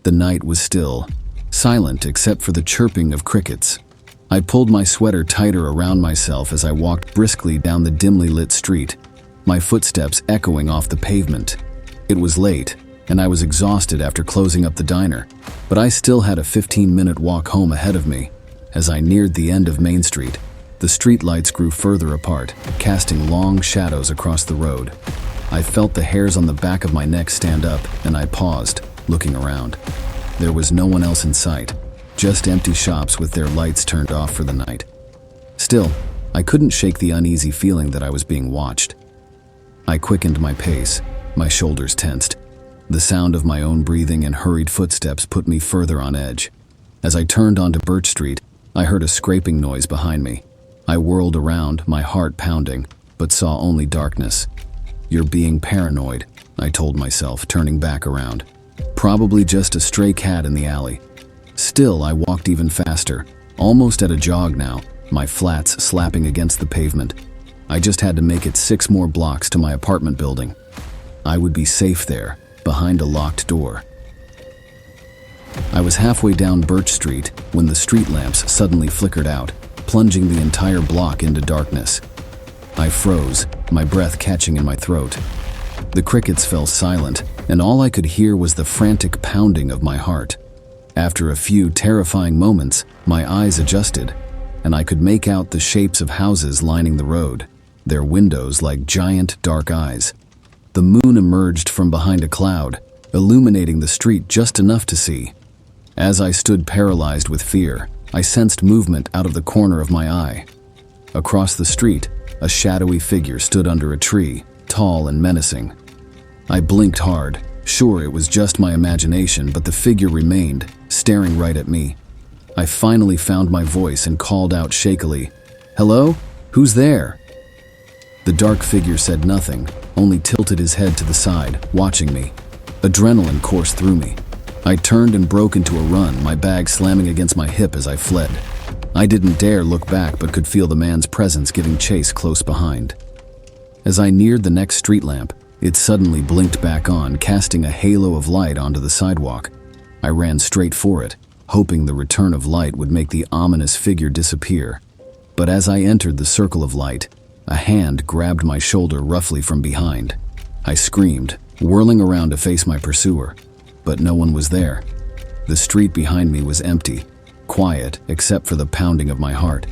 The night was still, silent except for the chirping of crickets. I pulled my sweater tighter around myself as I walked briskly down the dimly lit street, my footsteps echoing off the pavement. It was late, and I was exhausted after closing up the diner, but I still had a 15-minute walk home ahead of me. As I neared the end of Main Street, the street lights grew further apart, casting long shadows across the road. I felt the hairs on the back of my neck stand up, and I paused, looking around. There was no one else in sight, just empty shops with their lights turned off for the night. Still, I couldn't shake the uneasy feeling that I was being watched. I quickened my pace, my shoulders tensed. The sound of my own breathing and hurried footsteps put me further on edge. As I turned onto Birch Street, I heard a scraping noise behind me. I whirled around, my heart pounding, but saw only darkness. "You're being paranoid," I told myself, turning back around. Probably just a stray cat in the alley. Still, I walked even faster, almost at a jog now, my flats slapping against the pavement. I just had to make it 6 more blocks to my apartment building. I would be safe there, behind a locked door. I was halfway down Birch Street when the street lamps suddenly flickered out, plunging the entire block into darkness. I froze, my breath catching in my throat. The crickets fell silent, and all I could hear was the frantic pounding of my heart. After a few terrifying moments, my eyes adjusted, and I could make out the shapes of houses lining the road, their windows like giant dark eyes. The moon emerged from behind a cloud, illuminating the street just enough to see. As I stood paralyzed with fear, I sensed movement out of the corner of my eye. Across the street, a shadowy figure stood under a tree, tall and menacing. I blinked hard, sure it was just my imagination, but the figure remained, staring right at me. I finally found my voice and called out shakily, "Hello? Who's there?" The dark figure said nothing, only tilted his head to the side, watching me. Adrenaline coursed through me. I turned and broke into a run, my bag slamming against my hip as I fled. I didn't dare look back but could feel the man's presence giving chase close behind. As I neared the next street lamp, it suddenly blinked back on, casting a halo of light onto the sidewalk. I ran straight for it, hoping the return of light would make the ominous figure disappear. But as I entered the circle of light, a hand grabbed my shoulder roughly from behind. I screamed, whirling around to face my pursuer, but no one was there. The street behind me was empty, quiet except for the pounding of my heart.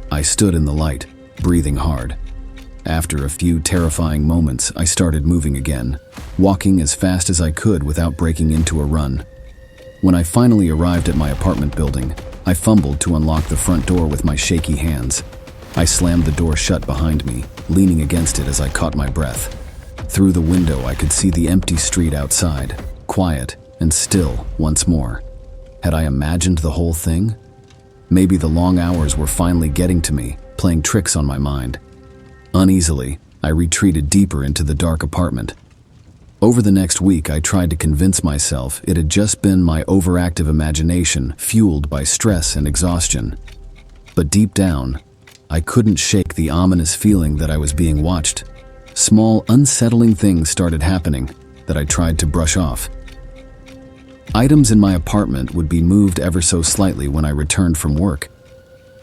I stood in the light, breathing hard. After a few terrifying moments, I started moving again, walking as fast as I could without breaking into a run. When I finally arrived at my apartment building, I fumbled to unlock the front door with my shaky hands. I slammed the door shut behind me, leaning against it as I caught my breath. Through the window, I could see the empty street outside, quiet and still once more. Had I imagined the whole thing? Maybe the long hours were finally getting to me, playing tricks on my mind. Uneasily, I retreated deeper into the dark apartment. Over the next week, I tried to convince myself it had just been my overactive imagination fueled by stress and exhaustion. But deep down, I couldn't shake the ominous feeling that I was being watched. Small, unsettling things started happening that I tried to brush off. Items in my apartment would be moved ever so slightly when I returned from work.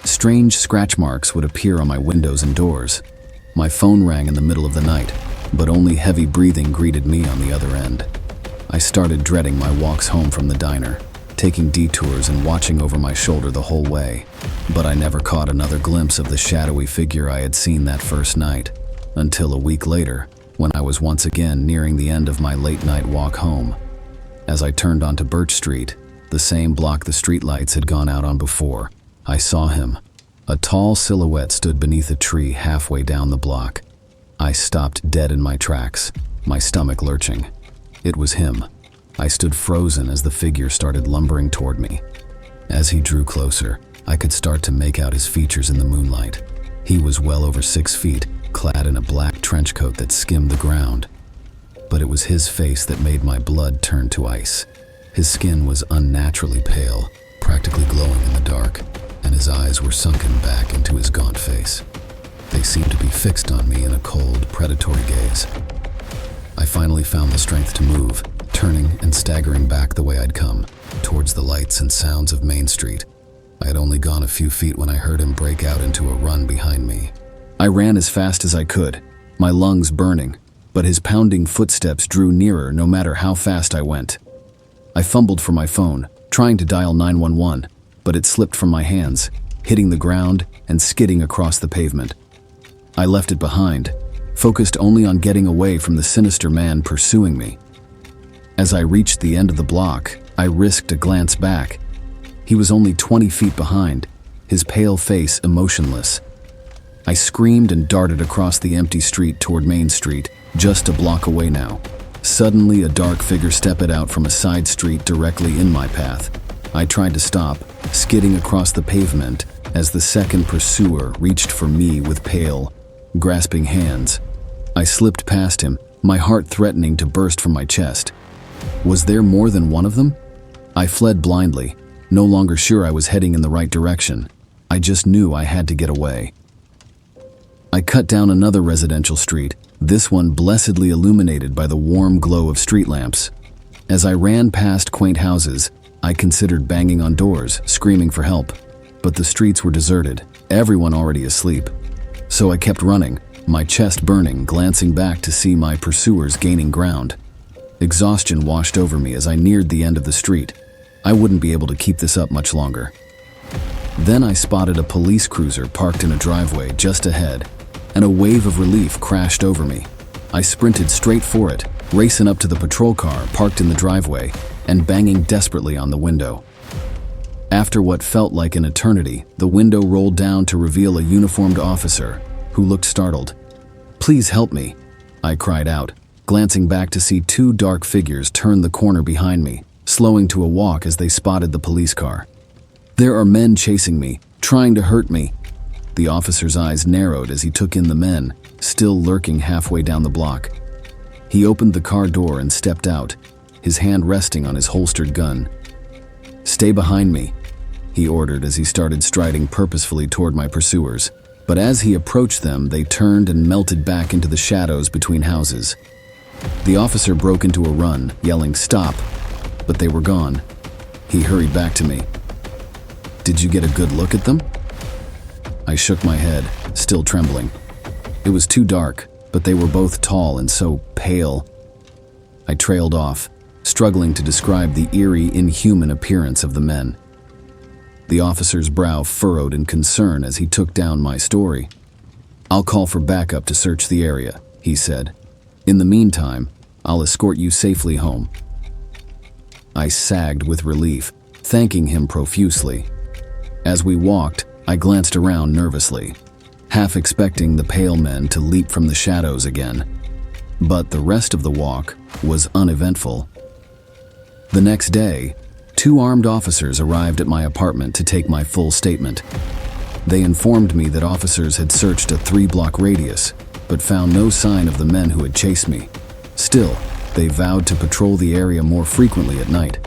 Strange scratch marks would appear on my windows and doors. My phone rang in the middle of the night, but only heavy breathing greeted me on the other end. I started dreading my walks home from the diner, taking detours and watching over my shoulder the whole way. But I never caught another glimpse of the shadowy figure I had seen that first night, until a week later, when I was once again nearing the end of my late-night walk home. As I turned onto Birch Street, the same block the streetlights had gone out on before, I saw him. A tall silhouette stood beneath a tree halfway down the block. I stopped dead in my tracks, my stomach lurching. It was him. I stood frozen as the figure started lumbering toward me. As he drew closer, I could start to make out his features in the moonlight. He was well over 6 feet, clad in a black trench coat that skimmed the ground. But it was his face that made my blood turn to ice. His skin was unnaturally pale, practically glowing in the dark, and his eyes were sunken back into his gaunt face. They seemed to be fixed on me in a cold, predatory gaze. I finally found the strength to move, turning and staggering back the way I'd come, towards the lights and sounds of Main Street. I had only gone a few feet when I heard him break out into a run behind me. I ran as fast as I could, my lungs burning, but his pounding footsteps drew nearer no matter how fast I went. I fumbled for my phone, trying to dial 911, but it slipped from my hands, hitting the ground and skidding across the pavement. I left it behind, focused only on getting away from the sinister man pursuing me. As I reached the end of the block, I risked a glance back. He was only 20 feet behind, his pale face emotionless. I screamed and darted across the empty street toward Main Street, just a block away now. Suddenly, a dark figure stepped out from a side street directly in my path. I tried to stop, skidding across the pavement as the second pursuer reached for me with pale, grasping hands. I slipped past him, my heart threatening to burst from my chest. Was there more than one of them? I fled blindly, no longer sure I was heading in the right direction. I just knew I had to get away. I cut down another residential street, this one blessedly illuminated by the warm glow of street lamps. As I ran past quaint houses, I considered banging on doors, screaming for help. But the streets were deserted, everyone already asleep. So I kept running, my chest burning, glancing back to see my pursuers gaining ground. Exhaustion washed over me as I neared the end of the street. I wouldn't be able to keep this up much longer. Then I spotted a police cruiser parked in a driveway just ahead, and a wave of relief crashed over me. I sprinted straight for it, racing up to the patrol car parked in the driveway and banging desperately on the window. After what felt like an eternity, the window rolled down to reveal a uniformed officer who looked startled. "Please help me," I cried out, glancing back to see two dark figures turn the corner behind me, slowing to a walk as they spotted the police car. "There are men chasing me, trying to hurt me." The officer's eyes narrowed as he took in the men, still lurking halfway down the block. He opened the car door and stepped out, his hand resting on his holstered gun. "Stay behind me," he ordered as he started striding purposefully toward my pursuers. But as he approached them, they turned and melted back into the shadows between houses. The officer broke into a run, yelling, "Stop!" But they were gone. He hurried back to me. "Did you get a good look at them?" I shook my head, still trembling. It was too dark, but they were both tall and so pale. I trailed off, struggling to describe the eerie, inhuman appearance of the men. The officer's brow furrowed in concern as he took down my story. "I'll call for backup to search the area," he said. "In the meantime, I'll escort you safely home." I sagged with relief, thanking him profusely. As we walked, I glanced around nervously, half expecting the pale men to leap from the shadows again. But the rest of the walk was uneventful. The next day, two armed officers arrived at my apartment to take my full statement. They informed me that officers had searched a 3-block radius, but found no sign of the men who had chased me. Still, they vowed to patrol the area more frequently at night.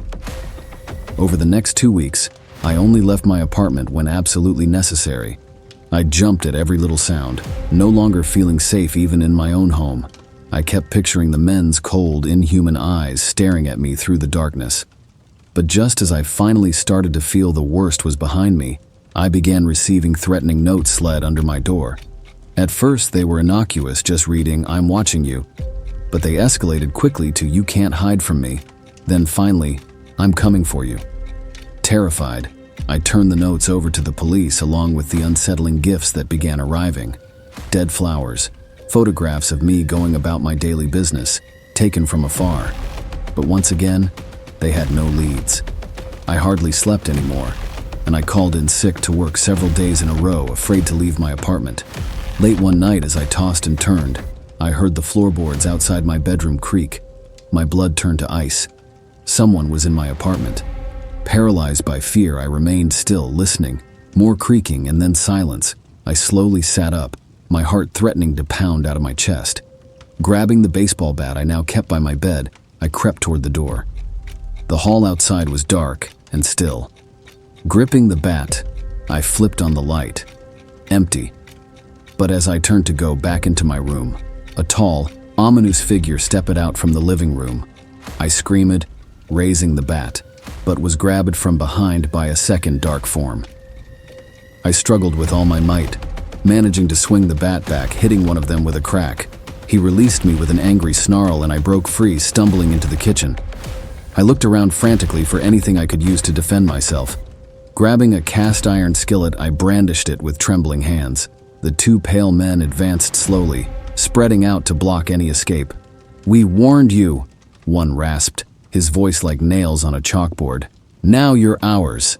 Over the next 2 weeks, I only left my apartment when absolutely necessary. I jumped at every little sound, no longer feeling safe even in my own home. I kept picturing the men's cold, inhuman eyes staring at me through the darkness. But just as I finally started to feel the worst was behind me, I began receiving threatening notes slid under my door. At first, they were innocuous, just reading, "I'm watching you." But they escalated quickly to, "You can't hide from me." Then finally, "I'm coming for you." Terrified, I turned the notes over to the police along with the unsettling gifts that began arriving. Dead flowers, photographs of me going about my daily business, taken from afar. But once again, they had no leads. I hardly slept anymore, and I called in sick to work several days in a row, afraid to leave my apartment. Late one night, as I tossed and turned, I heard the floorboards outside my bedroom creak. My blood turned to ice. Someone was in my apartment. Paralyzed by fear, I remained still, listening. More creaking and then silence. I slowly sat up, my heart threatening to pound out of my chest. Grabbing the baseball bat I now kept by my bed, I crept toward the door. The hall outside was dark and still. Gripping the bat, I flipped on the light. Empty. But as I turned to go back into my room, a tall, ominous figure stepped out from the living room. I screamed, raising the bat, but was grabbed from behind by a second dark form. I struggled with all my might, managing to swing the bat back, hitting one of them with a crack. He released me with an angry snarl and I broke free, stumbling into the kitchen. I looked around frantically for anything I could use to defend myself. Grabbing a cast iron skillet, I brandished it with trembling hands. The two pale men advanced slowly, spreading out to block any escape. "We warned you," one rasped, his voice like nails on a chalkboard. "Now you're ours."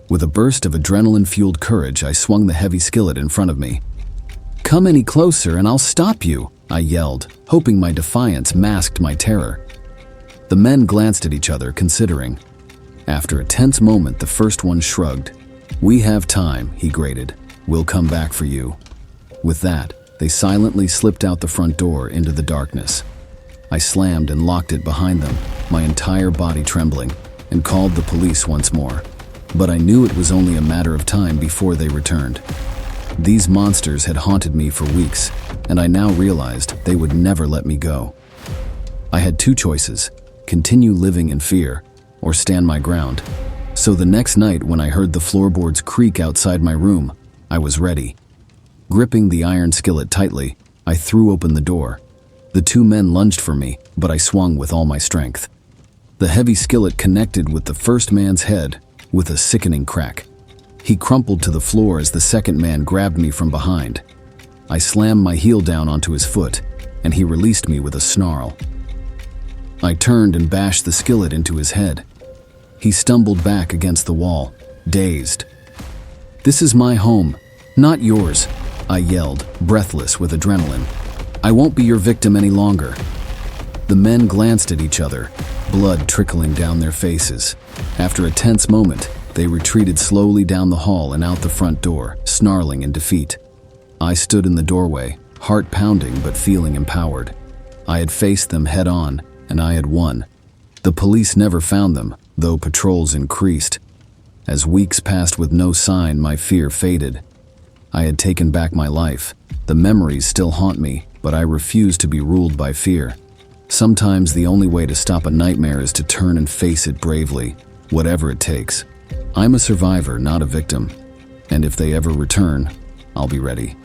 With a burst of adrenaline-fueled courage, I swung the heavy skillet in front of me. "Come any closer and I'll stop you," I yelled, hoping my defiance masked my terror. The men glanced at each other, considering. After a tense moment, the first one shrugged. "We have time," he grated. "We'll come back for you." With that, they silently slipped out the front door into the darkness. I slammed and locked it behind them, my entire body trembling, and called the police once more. But I knew it was only a matter of time before they returned. These monsters had haunted me for weeks, and I now realized they would never let me go. I had two choices: continue living in fear, or stand my ground. So the next night, when I heard the floorboards creak outside my room, I was ready. Gripping the iron skillet tightly, I threw open the door. The two men lunged for me, but I swung with all my strength. The heavy skillet connected with the first man's head with a sickening crack. He crumpled to the floor as the second man grabbed me from behind. I slammed my heel down onto his foot, and he released me with a snarl. I turned and bashed the skillet into his head. He stumbled back against the wall, dazed. "This is my home, not yours," I yelled, breathless with adrenaline. "I won't be your victim any longer." The men glanced at each other, blood trickling down their faces. After a tense moment, they retreated slowly down the hall and out the front door, snarling in defeat. I stood in the doorway, heart pounding but feeling empowered. I had faced them head on, and I had won. The police never found them, though patrols increased. As weeks passed with no sign, my fear faded. I had taken back my life. The memories still haunt me, but I refuse to be ruled by fear. Sometimes the only way to stop a nightmare is to turn and face it bravely, whatever it takes. I'm a survivor, not a victim. And if they ever return, I'll be ready.